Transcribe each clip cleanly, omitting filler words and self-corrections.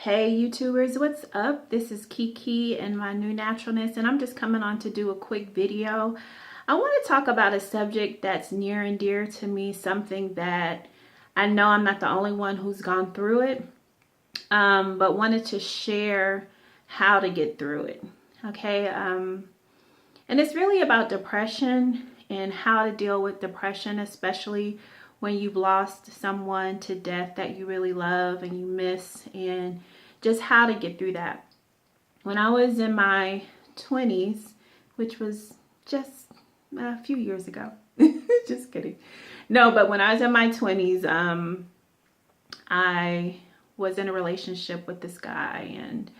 Hey YouTubers, what's up? This is Kiki and my new naturalness, and I'm just coming on to do a quick video. I want to talk about a subject that's near and dear to me, something that I know I'm not the only one who's gone through it, but wanted to share how to get through it. Okay, and it's really about depression and how to deal with depression, especially when you've lost someone to death that you really love and you miss, and just how to get through that. When I was in my 20s, which was just a few years ago, just kidding. No, but when I was in my 20s, I was in a relationship with this guy, and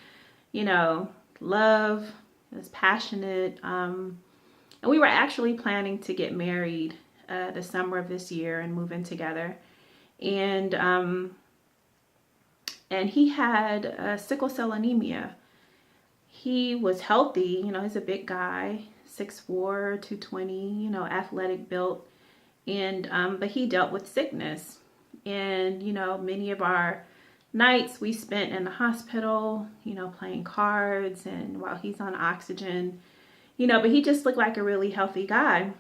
love, it was passionate. And we were actually planning to get married the summer of this year and move in together. And he had sickle cell anemia. He was healthy, he's a big guy, 6'4", 220, athletic built. And but he dealt with sickness. And many of our nights we spent in the hospital, playing cards and while he's on oxygen, but he just looked like a really healthy guy.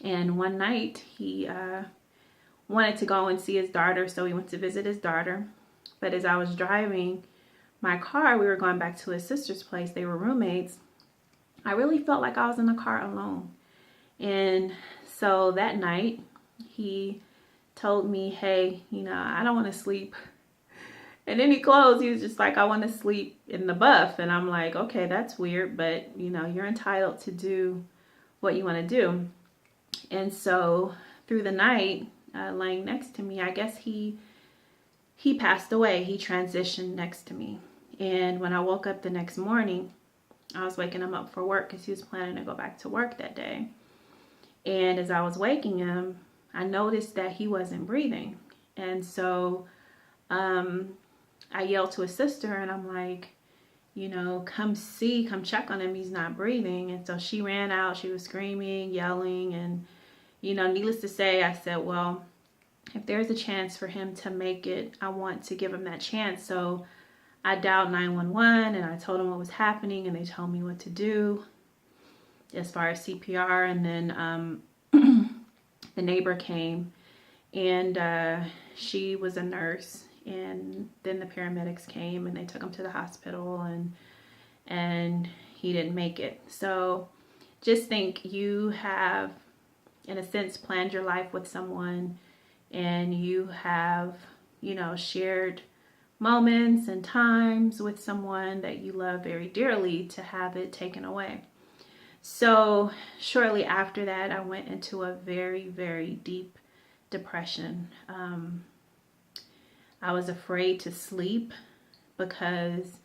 And one night he wanted to go and see his daughter, so he went to visit his daughter. But as I was driving my car, we were going back to his sister's place. They were roommates. I really felt like I was in the car alone. And so that night he told me, hey, I don't want to sleep. And then he closed. He was just like, I want to sleep in the buff. And I'm like, okay, that's weird, but you're entitled to do what you want to do. And so through the night, laying next to me, I guess he passed away. He transitioned next to me. And when I woke up the next morning, I was waking him up for work because he was planning to go back to work that day. And as I was waking him, I noticed that he wasn't breathing. And so I yelled to his sister, and I'm like, come check on him. He's not breathing. And so she ran out. She was screaming, yelling. And, needless to say, I said, well, if there's a chance for him to make it, I want to give him that chance. So I dialed 911 and I told him what was happening, and they told me what to do as far as CPR. And then the neighbor came, and she was a nurse. And then the paramedics came and they took him to the hospital, and he didn't make it. So just think, you have, in a sense, planned your life with someone, and you have, shared moments and times with someone that you love very dearly, to have it taken away. So shortly after that, I went into a very, very deep depression. I was afraid to sleep because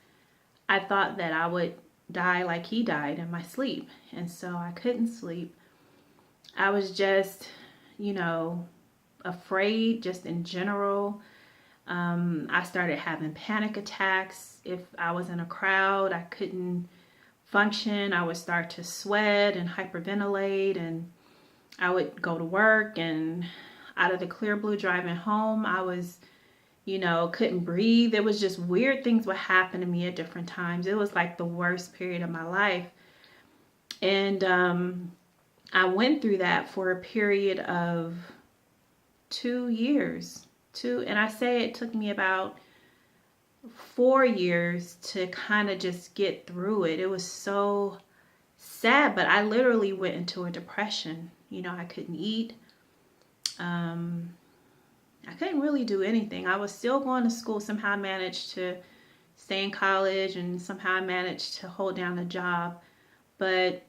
I thought that I would die like he died in my sleep. And so I couldn't sleep. I was just, afraid just in general. I started having panic attacks. If I was in a crowd, I couldn't function. I would start to sweat and hyperventilate, and I would go to work, and out of the clear blue driving home, I was couldn't breathe. It was just weird things would happen to me at different times. It was like the worst period of my life. And I went through that for a period of 2 years. And I say it took me about 4 years to kind of just get through it. It was so sad, but I literally went into a depression. I couldn't eat. I couldn't really do anything. I was still going to school. Somehow I managed to stay in college, and somehow I managed to hold down a job. But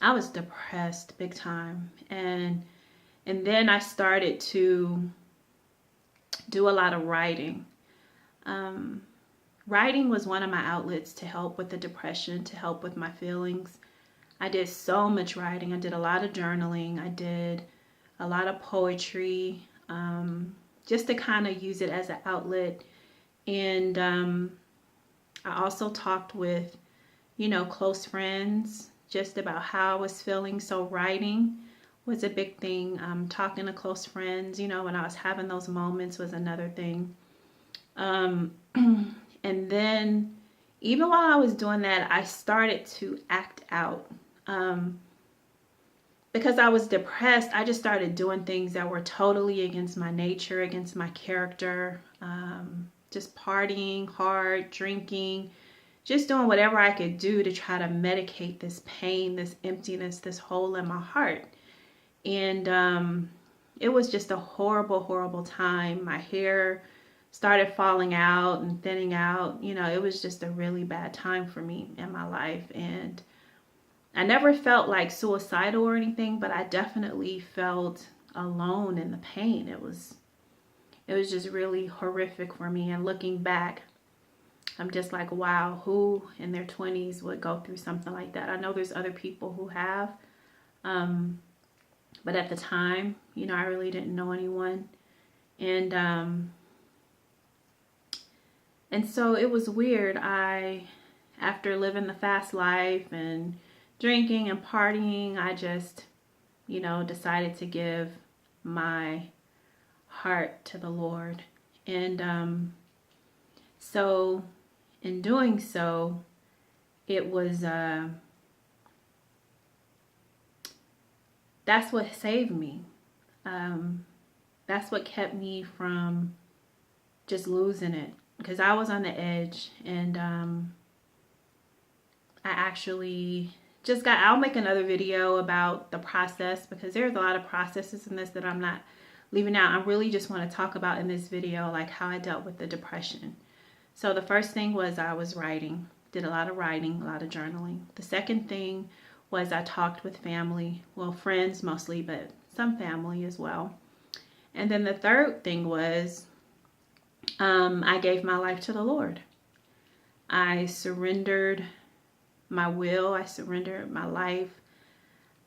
I was depressed big time. And then I started to do a lot of writing. Writing was one of my outlets to help with the depression, to help with my feelings. I did so much writing. I did a lot of journaling. I did a lot of poetry. Just to kind of use it as an outlet. And I also talked with, close friends just about how I was feeling. So writing was a big thing. Talking to close friends, when I was having those moments, was another thing. And then even while I was doing that, I started to act out. Because I was depressed, I just started doing things that were totally against my nature, against my character. Just partying hard, drinking, just doing whatever I could do to try to medicate this pain, this emptiness, this hole in my heart. And it was just a horrible, horrible time. My hair started falling out and thinning out. It was just a really bad time for me in my life. And I never felt like suicidal or anything, but I definitely felt alone in the pain. It was just really horrific for me. And looking back, I'm just like, wow, who in their 20s would go through something like that? I know there's other people who have, but at the time, I really didn't know anyone. And so it was weird. After living the fast life and drinking and partying, I just, decided to give my heart to the Lord. And so in doing so, it was, that's what saved me. That's what kept me from just losing it, because I was on the edge. And I actually just I'll make another video about the process, because there's a lot of processes in this that I'm not leaving out. I really just want to talk about in this video, like how I dealt with the depression. So the first thing was I was writing, did a lot of writing, a lot of journaling. The second thing was I talked with family, well, friends mostly, but some family as well. And then the third thing was I gave my life to the Lord. I surrendered my will. I surrendered my life.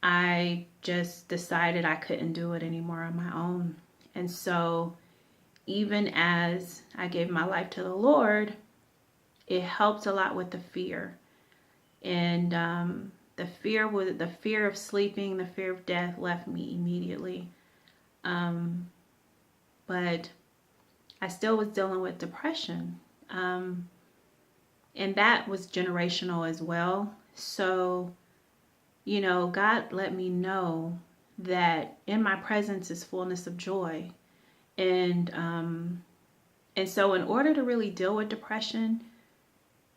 I just decided I couldn't do it anymore on my own. And so even as I gave my life to the Lord, it helped a lot with the fear. And the fear of sleeping, the fear of death left me immediately. But I still was dealing with depression. And that was generational as well. So, God let me know that in my presence is fullness of joy. And so in order to really deal with depression,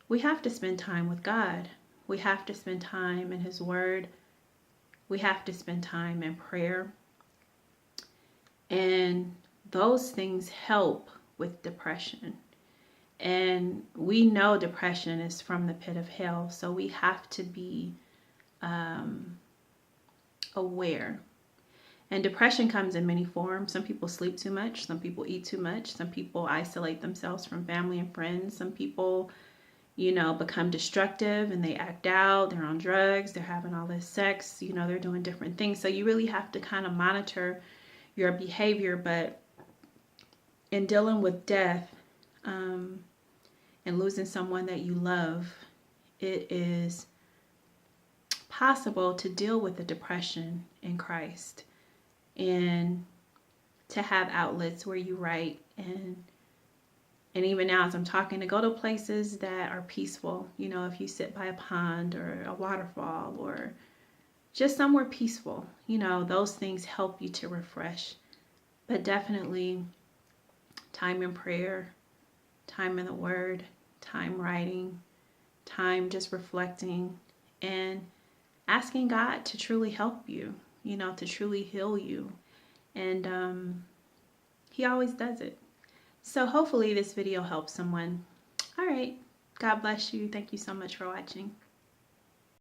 we have to spend time with God. We have to spend time in His Word. We have to spend time in prayer. And those things help with depression. And we know depression is from the pit of hell, so we have to be aware. And depression comes in many forms. Some people sleep too much. Some people eat too much. Some people isolate themselves from family and friends. Some people, become destructive and they act out. They're on drugs. They're having all this sex. They're doing different things. So you really have to kind of monitor your behavior. But in dealing with death, and losing someone that you love, it is possible to deal with the depression in Christ and to have outlets where you write and even now as I'm talking, to go to places that are peaceful. If you sit by a pond or a waterfall or just somewhere peaceful, those things help you to refresh. But definitely time in prayer, time in the Word, time writing, time just reflecting and asking God to truly help you, to truly heal you. And He always does it. So hopefully this video helps someone. All right. God bless you. Thank you so much for watching.